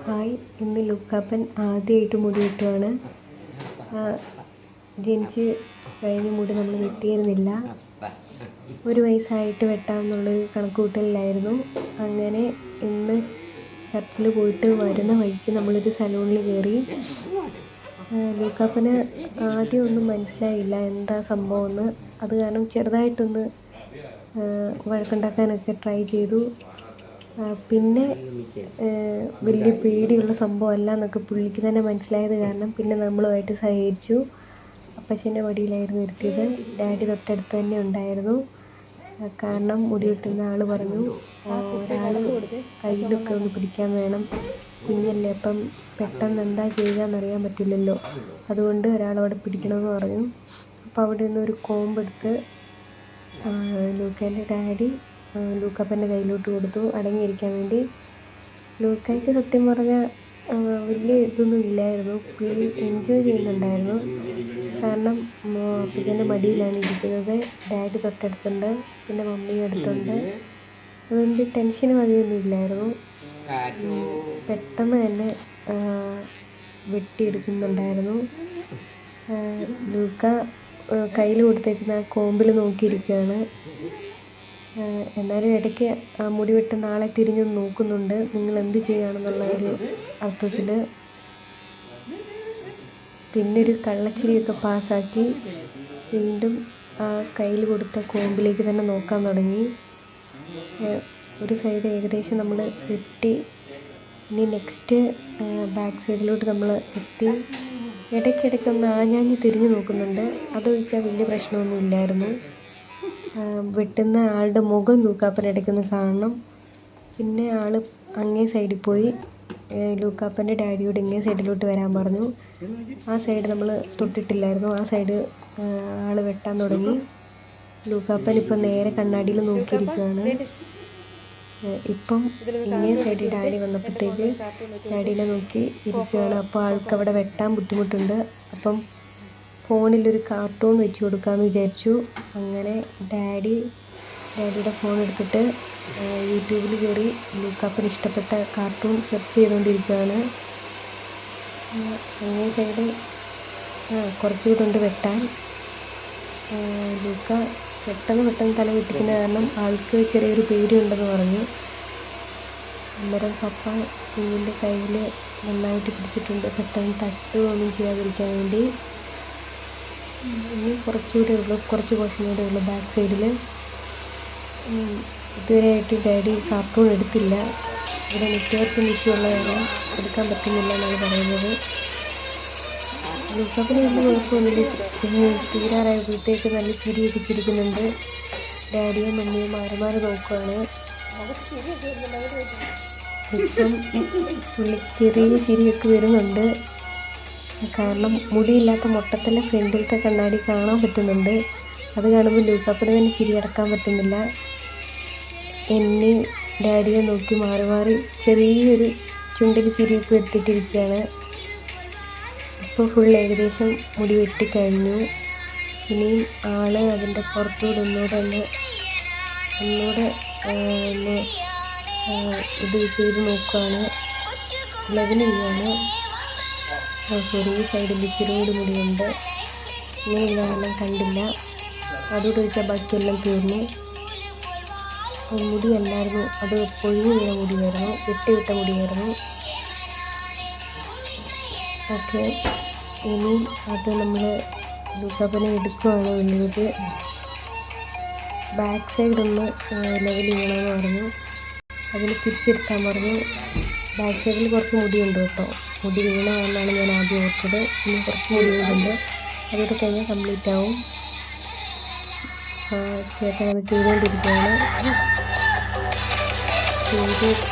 Hi, ഇന്ന് ലുക്കാപ്പൻ ആദ്യമായിട്ട് മുടി വെട്ടുവാണ്. ജനിച്ച് കഴിഞ്ഞ് മുടി നമ്മൾ വെട്ടിയിരുന്നില്ല. 1 വയസ്സായിട്ട് വെട്ടാമെന്നുള്ളൊരു കണക്കുകൂട്ടലിലായിരുന്നു. അങ്ങനെ ഇന്ന് ചർച്ചിൽ പോയിട്ട് വരുന്ന വഴിക്ക് നമ്മളൊരു സലൂണിൽ കയറി. ലുക്കാപ്പന് ആദ്യം ഒന്നും മനസ്സിലായില്ല എന്താ സംഭവമെന്ന്. അത് കാരണം ചെറുതായിട്ടൊന്ന് വഴക്കുണ്ടാക്കാനൊക്കെ ട്രൈ ചെയ്തു. പിന്നെ വലിയ പേടിയുള്ള സംഭവമല്ല എന്നൊക്കെ പുള്ളിക്ക് തന്നെ മനസ്സിലായത് കാരണം പിന്നെ നമ്മളുമായിട്ട് സഹകരിച്ചു. അപ്പച്ചൻ്റെ മടിയിലായിരുന്നു ഇരുത്തിയത്. ഡാഡി തൊട്ടടുത്ത് തന്നെ ഉണ്ടായിരുന്നു. കാരണം മുടി വെട്ടുന്ന ആൾ പറഞ്ഞു, ഒരാൾ കയ്യിലൊക്കെ ഒന്ന് പിടിക്കാൻ വേണം, കുഞ്ഞല്ലേ, അപ്പം പെട്ടെന്ന് എന്താ ചെയ്യുക എന്നറിയാൻ പറ്റില്ലല്ലോ, അതുകൊണ്ട് ഒരാളവിടെ പിടിക്കണമെന്ന് പറഞ്ഞു. അപ്പോൾ അവിടെ നിന്നൊരു കോമ്പെടുത്ത് ലൂക്കേൻ്റെ ഡാഡി ലൂക്കാപ്പൻ്റെ കയ്യിലോട്ട് കൊടുത്തു അടങ്ങിയിരിക്കാൻ വേണ്ടി. ലൂക്കായ്ക്ക് സത്യം പറഞ്ഞാൽ വലിയ ഇതൊന്നും ഇല്ലായിരുന്നു. പുള്ളി എൻജോയ് ചെയ്യുന്നുണ്ടായിരുന്നു. കാരണം അപ്പച്ചൻ്റെ മടിയിലാണ് ഇരിക്കുന്നത്, ഡാഡി തൊട്ടടുത്തുണ്ട്, പിന്നെ മമ്മിയും അടുത്തുണ്ട്. അതുകൊണ്ട് ടെൻഷനും അതൊന്നും ഇല്ലായിരുന്നു. പെട്ടെന്ന് തന്നെ വെട്ടിയെടുക്കുന്നുണ്ടായിരുന്നു. ലൂക്ക കയ്യിൽ കൊടുത്തേക്കുന്ന ആ കോമ്പിൽ നോക്കിയിരിക്കുകയാണ്. എന്നാലും ഇടയ്ക്ക് ആ മുടി വെട്ടുന്ന ആളെ തിരിഞ്ഞൊന്ന് നോക്കുന്നുണ്ട്, നിങ്ങൾ എന്ത് ചെയ്യുകയാണെന്നുള്ള ഒരു അർത്ഥത്തിൽ. പിന്നെ ഒരു കള്ളച്ചിരിയൊക്കെ പാസ്സാക്കി വീണ്ടും ആ കയ്യിൽ കൊടുത്ത കോമ്പിലേക്ക് തന്നെ നോക്കാൻ തുടങ്ങി. ഒരു സൈഡ് ഏകദേശം നമ്മൾ വെട്ടി. ഇനി നെക്സ്റ്റ് ബാക്ക് സൈഡിലോട്ട് നമ്മൾ എത്തി. ഇടയ്ക്കിടയ്ക്കൊന്ന് ആഞ്ഞാഞ്ഞ് തിരിഞ്ഞു നോക്കുന്നുണ്ട്. അതൊഴിച്ചാൽ വലിയ പ്രശ്നമൊന്നും ഇല്ലായിരുന്നു. വെട്ടുന്ന ആളുടെ മുഖം ലൂക്കാപ്പൻ ഇടയ്ക്കൊന്ന് കാണണം. പിന്നെ ആൾ അങ്ങേ സൈഡിൽ പോയി ലൂക്കാപ്പൻ്റെ ഡാഡിയോട് ഇങ്ങേ സൈഡിലോട്ട് വരാൻ പറഞ്ഞു. ആ സൈഡ് നമ്മൾ തൊട്ടിട്ടില്ലായിരുന്നു. ആ സൈഡ് ആൾ വെട്ടാൻ തുടങ്ങി. ലൂക്കാപ്പൻ ഇപ്പം നേരെ കണ്ണാടിയിൽ നോക്കിയിരിക്കുകയാണ്. ഇപ്പം ഇങ്ങേ സൈഡിൽ ഡാഡി വന്നപ്പോഴത്തേക്ക് ഡാഡീനെ നോക്കി ഇരിക്കുകയാണ്. അപ്പോൾ ആൾക്ക് അവിടെ വെട്ടാൻ ബുദ്ധിമുട്ടുണ്ട്. അപ്പം ഫോണിലൊരു കാർട്ടൂൺ വെച്ച് കൊടുക്കാമെന്ന് വിചാരിച്ചു. അങ്ങനെ ഡാഡിയുടെ ഫോൺ എടുത്തിട്ട് യൂട്യൂബിൽ കയറി ലൂക്കാപ്പന് ഇഷ്ടപ്പെട്ട കാർട്ടൂൺ സെർച്ച് ചെയ്തുകൊണ്ടിരിക്കുകയാണ്. അങ്ങേ സൈഡ് കുറച്ചുകൂടെ ഉണ്ട് വെട്ടാൻ. ലൂക്ക പെട്ടെന്ന് തല വെട്ടിക്കുന്ന കാരണം ആൾക്ക് ചെറിയൊരു പേടിയുണ്ടെന്ന് പറഞ്ഞു. അന്നേരം പപ്പ കുഞ്ഞിൻ്റെ കയ്യിൽ നന്നായിട്ട് പിടിച്ചിട്ടുണ്ട്, പെട്ടെന്ന് തട്ടുകയൊന്നും ചെയ്യാതിരിക്കാൻ വേണ്ടി. ഇനി കുറച്ച് പോർഷൻ കൂടെ ഉള്ളു ബാക്ക് സൈഡിൽ. ഇതുവരെയായിട്ട് ഡാഡി കാർട്ടൂൺ എടുത്തില്ല. ഇവിടെ നെറ്റ്വർക്കിന് ഇഷ്യൂ ഉള്ള കാരണം എടുക്കാൻ പറ്റുന്നില്ല എന്നാണ് പറയുന്നത്. ലൂക്കാപ്പന് വലിയ കുഴപ്പമൊന്നുമില്ല. തീരാറായപ്പോഴത്തേക്ക് നല്ല ചിരിയൊക്കെ ചിരിക്കുന്നുണ്ട്. ഡാഡിയും മമ്മിയും മാറി നോക്കുകയാണ്. ഇപ്പം പുള്ളിക്ക് ചെറിയ ചിരിയൊക്കെ വരുന്നുണ്ട്. കാരണം മുടിയില്ലാത്ത മൊട്ടത്തിലെ ഫ്രണ്ടിലത്തെ കണ്ണാടി കാണാൻ പറ്റുന്നുണ്ട്. അത് കാണുമ്പോൾ ലൂക്കാപ്പന് തന്നെ ചിരി അടക്കാൻ പറ്റുന്നില്ല. എന്നെ ഡാഡിയെ നോക്കി മാറി ചെറിയൊരു ചുണ്ടിൽ ചിരിയൊക്കെ എടുത്തിട്ടിരിക്കുകയാണ്. ഇപ്പോൾ ഫുൾ ഏകദേശം മുടി വെട്ടിക്കഴിഞ്ഞു. ഇനിയും ആൾ അതിൻ്റെ പുറത്തൂടെ ഒന്നുകൂടെ ഇത് ചെയ്ത് നോക്കുകയാണ്, ലെവൽ ചെയ്യുകയാണ്. സോറി, ഈ സൈഡിൽ ഇച്ചിരി മുടിയുണ്ട്. ഇങ്ങനെയുള്ള എല്ലാം കണ്ടില്ല. അതോട് ചോദിച്ചാൽ ബാക്കിയെല്ലാം തീർന്നു. മുടിയല്ലായിരുന്നു, അത് പൊഴിഞ്ഞു വീണ മുടിയായിരുന്നു, വിട്ട മുടിയായിരുന്നു. ഓക്കെ, ഇനി അത് നമ്മൾ ലൂക്കാപ്പനെ എടുക്കുകയാണ് ഉള്ളിലേക്ക്. ബാക്ക് സൈഡൊന്ന് ലെവൽ ചെയ്യണമെന്ന് പറഞ്ഞു. അതിന് തിരിച്ചെടുക്കാൻ പറഞ്ഞു. ബാക്ക് സൈഡിൽ കുറച്ച് മുടിയുണ്ട് കേട്ടോ. മുടി വീണതാണെന്നാണ് ഞാൻ ആദ്യം ഓർത്തത്. ഇനി കുറച്ച് മുടിയുണ്ട്, അതൊക്കെ കഴിഞ്ഞാൽ കംപ്ലീറ്റ് ആവും. ചേട്ടൻ അത് ചെയ്തുകൊണ്ടിരിക്കുകയാണ്.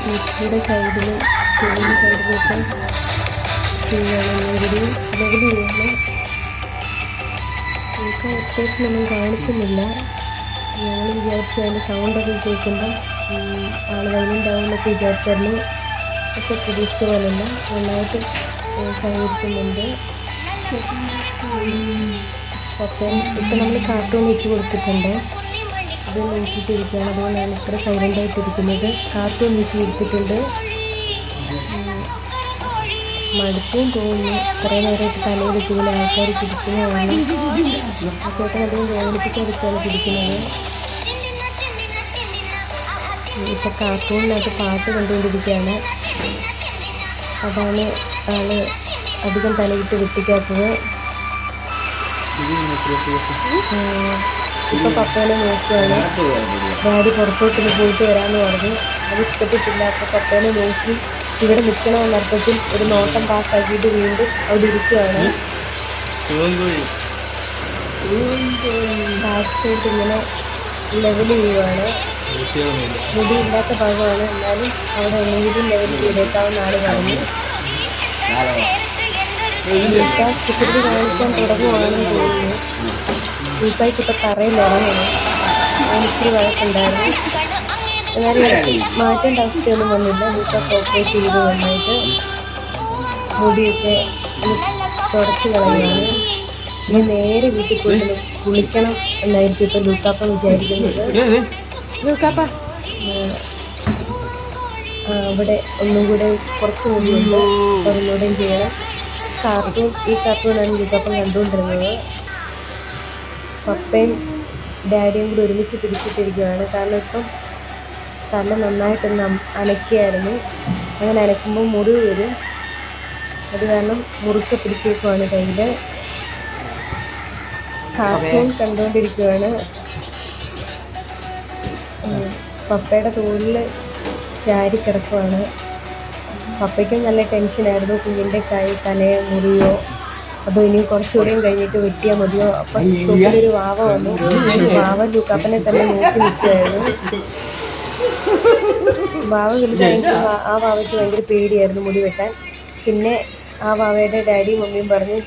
നെറ്റിയുടെ സൈഡിലും ചെവിയുടെ സൈഡിലൊക്കെ ചെയ്യുകയാണ്. ലെവൽ ചെയ്യുകയാണ്. എനിക്ക് അത്യാവശ്യമൊന്നും കാണിക്കുന്നില്ല. ഞങ്ങൾ വിചാരിച്ചു അതിൻ്റെ സൗണ്ടൊക്കെ കേൾക്കുമ്പോൾ ആൾ വൈലൻ്റ് ആവുമെന്നൊക്കെ വിചാരിച്ചായിരുന്നു. പക്ഷെ പ്രതീക്ഷിച്ച പോലെയല്ല, നന്നായിട്ട് സഹകരിക്കുന്നുണ്ട്. അപ്പം ഇപ്പം നമ്മൾ കാർട്ടൂൺ വെച്ച് കൊടുത്തിട്ടുണ്ട്. ഇത് നോക്കിയിട്ടിരിക്കുകയാണ്, അതുകൊണ്ടാണ് ഇത്ര സൈലൻ്റായിട്ടിരിക്കുന്നത്. കാർട്ടൂൺ വെച്ച് കൊടുത്തിട്ടുണ്ട്. മടുപ്പും തോന്നുന്നു. കുറേ നേരമായിട്ട് തലയിലിട്ട് ഇങ്ങനെ ആൾക്കാർ പിടിക്കുന്നതാണ്. ആ ചേട്ടൻ അധികം വേദനിപ്പിക്കാതിരിക്കുകയാണ് പിടിക്കുന്നത്. ഇപ്പം കാർട്ടൂണിനകത്ത് പാട്ട് കണ്ടുകൊണ്ടിരിക്കുകയാണ്. അതാണ് ആള് അധികം തലയിട്ട് വെട്ടിക്കാത്തത്. ഇപ്പം പപ്പേനെ നോക്കുകയാണ്. ഡാഡി പുറത്തോട്ടൊന്ന് പോയിട്ട് വരാമെന്ന് പറഞ്ഞു. അത് ഇഷ്ടപ്പെട്ടില്ല. അപ്പോൾ പപ്പേനെ നോക്കി ഇവിടെ നിൽക്കണമെന്നർത്ഥത്തിൽ ഒരു നോട്ടം പാസ്സാക്കിയിട്ട് വീണ്ടും അവിടെ ഇരിക്കുകയാണ്. ബാക്ക് സൈഡ് ഇങ്ങനെ ലെവൽ ചെയ്യുവാണ്. മുടിയില്ലാത്ത ഭാഗമാണ്, എന്നാലും അവിടെ ഒന്നുകൂടി ലെവൽ ചെയ്തേക്കാവുന്ന ആൾ പറഞ്ഞു. കുസൃതി കാണിക്കാൻ തുടങ്ങുവാണെന്ന് തോന്നുന്നു. ലൂക്കായ്ക്ക് ഇപ്പം തറയിൽ ഇറങ്ങണം. ഇച്ചിരി വഴക്കുണ്ടായിരുന്നു. എന്നാലും മാറ്റേണ്ട അവസ്ഥയൊന്നും വന്നില്ല. ലൂക്ക കോപ്പറേറ്റ് ചെയ്ത് നന്നായിട്ട് മുടിയൊക്കെ തുടച്ച് കളയുകയാണ്. ഇനി നേരെ വീട്ടിൽ പോയിട്ട് കുളിക്കണം എന്നായിരിക്കും ഇപ്പം ലൂക്കാപ്പ വിചാരിക്കുന്നത്. അവിടെ ഒന്നും കൂടെ കുറച്ച് മുടിയുണ്ട്, ഒന്നുകൂടെയും ചെയ്യണം. ഈ കാർട്ടൂണാണ് ലൂക്കാപ്പൻ കണ്ടുകൊണ്ടിരുന്നത്. പപ്പയും ഡാഡിയും കൂടി ഒരുമിച്ച് പിടിച്ചിട്ടിരിക്കുകയാണ്. കാരണം ഇപ്പം തല നന്നായിട്ടൊന്ന് അനക്കിയായിരുന്നു. അങ്ങനെ അനക്കുമ്പോൾ മുറിവ് വരും. അത് കാരണം മുറുക്കെ പിടിച്ചേക്കുവാണ് കയ്യിൽ. കാർട്ടൂൺ കണ്ടുകൊണ്ടിരിക്കുകയാണ്. പപ്പയുടെ തോളിൽ ചാരി കിടക്കുവാണ്. പപ്പയ്ക്കും നല്ല ടെൻഷനായിരുന്നു. കുഞ്ഞിൻ്റെ തലയെ മുറിയോ അതോ ഇനി കുറച്ചുകൂടെയും കഴിഞ്ഞിട്ട് വെട്ടിയാൽ മതിയോ. അപ്പം ഷോപ്പിലൊരു വാവ വന്നു. വാവ ലൂക്കാപ്പനെ തന്നെ നോക്കി നിൽക്കുകയായിരുന്നു. വാവ വലുതായെങ്കിൽ ആ വാവയ്ക്ക് ഭയങ്കര പേടിയായിരുന്നു മുടി വെട്ടാൻ. പിന്നെ ആ വാവയുടെ ഡാഡിയും മമ്മിയും പറഞ്ഞു,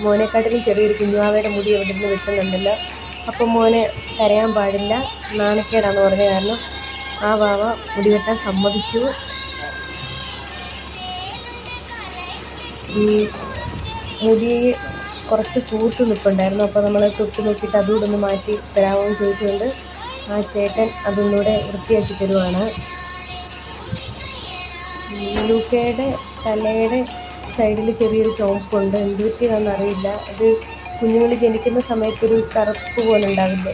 മോനെക്കാട്ടിലും ചെറിയൊരു കുഞ്ഞുവാവയുടെ മുടി എവിടെ നിന്ന് വെട്ടുന്നുണ്ടല്ലോ, അപ്പം മോനെ കരയാൻ പാടില്ല, നാണക്കേടാന്ന് പറഞ്ഞ കാരണം ആ വാവ മുടി വെട്ടാൻ സമ്മതിച്ചു. ഈ മുടി കുറച്ച് കൂത്ത് നിൽപ്പുണ്ടായിരുന്നു. അപ്പോൾ നമ്മൾ തൊട്ട് നോക്കിയിട്ട് അതുകൂടെ ഒന്ന് മാറ്റി തരാമോ എന്ന് ചോദിച്ചുകൊണ്ട് ആ ചേട്ടൻ അതൊന്നുകൂടെ വൃത്തിയാക്കി തരുവാണ്. ലൂക്കയുടെ തലയുടെ സൈഡിൽ ചെറിയൊരു ചുവപ്പുണ്ട്. എന്ത് പറ്റിയതാണെന്ന് അറിയില്ല. അത് കുഞ്ഞുങ്ങൾ ജനിക്കുന്ന സമയത്തൊരു കറുപ്പ് പോലെ ഉണ്ടാവില്ലേ,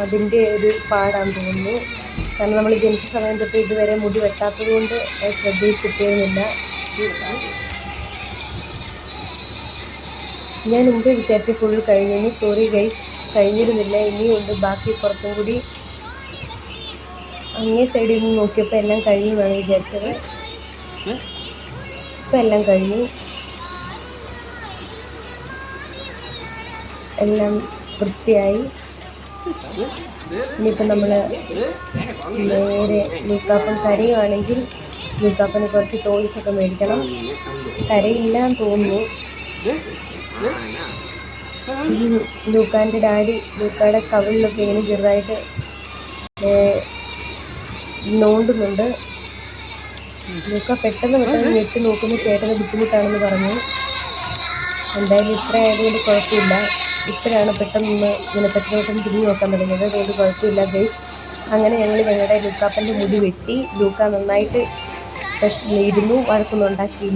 അതിൻ്റെ ഒരു പാടാന്ന് തോന്നുന്നു. കാരണം നമ്മൾ ജനിച്ച സമയം തൊട്ട് ഇതുവരെ മുടി വെട്ടാത്തത് കൊണ്ട് ശ്രദ്ധയിൽ കിട്ടിയിരുന്നില്ല. ഞാൻ മുമ്പ് വിചാരിച്ച് ഫുൾ കഴിഞ്ഞു. സോറി ഗൈസ്, കഴിഞ്ഞിരുന്നില്ല, ഇനിയുണ്ട് ബാക്കി കുറച്ചും കൂടി. അങ്ങേ സൈഡിൽ നിന്ന് നോക്കിയപ്പോൾ എല്ലാം കഴിഞ്ഞു എന്നാണ് വിചാരിച്ചത്. ഇപ്പം എല്ലാം കഴിഞ്ഞു. എല്ലാം വൃത്തിയായി. ഇനിയിപ്പം നമ്മൾ നേരെ ലൂക്കാപ്പൻ കരയുവാണെങ്കിൽ ലൂക്കാപ്പന് കുറച്ച് ടോയ്സൊക്കെ മേടിക്കണം. കരയില്ലാന്ന് തോന്നുന്നു. ലൂക്കാൻ്റെ ഡാഡി ലൂക്കയുടെ കവിളിലൊക്കെ ഇങ്ങനെ ചെറുതായിട്ട് നോണ്ടുന്നുണ്ട്. ലൂക്ക പെട്ടെന്ന് ഞെട്ടി നോക്കുമ്പോൾ ചേട്ടന് ബുദ്ധിമുട്ടാണെന്ന് പറഞ്ഞു. എന്തായാലും ഇത്ര ആയതുകൊണ്ട് കുഴപ്പമില്ല. ഇപ്പോഴാണ് പെട്ടെന്ന് ഇങ്ങനെ പെട്ടെന്ന് തിരിഞ്ഞു നോക്കാൻ തുടങ്ങിയത്. അതുകൊണ്ട് കുഴപ്പമില്ല ഗൈസ്. അങ്ങനെ ഞങ്ങൾ ഞങ്ങളുടെ ലൂക്കാപ്പൻ്റെ മുടി വെട്ടി. ലൂക്ക നന്നായിട്ട് ഇരുന്നു, വഴക്കൊന്നും ഉണ്ടാക്കിയില്ല.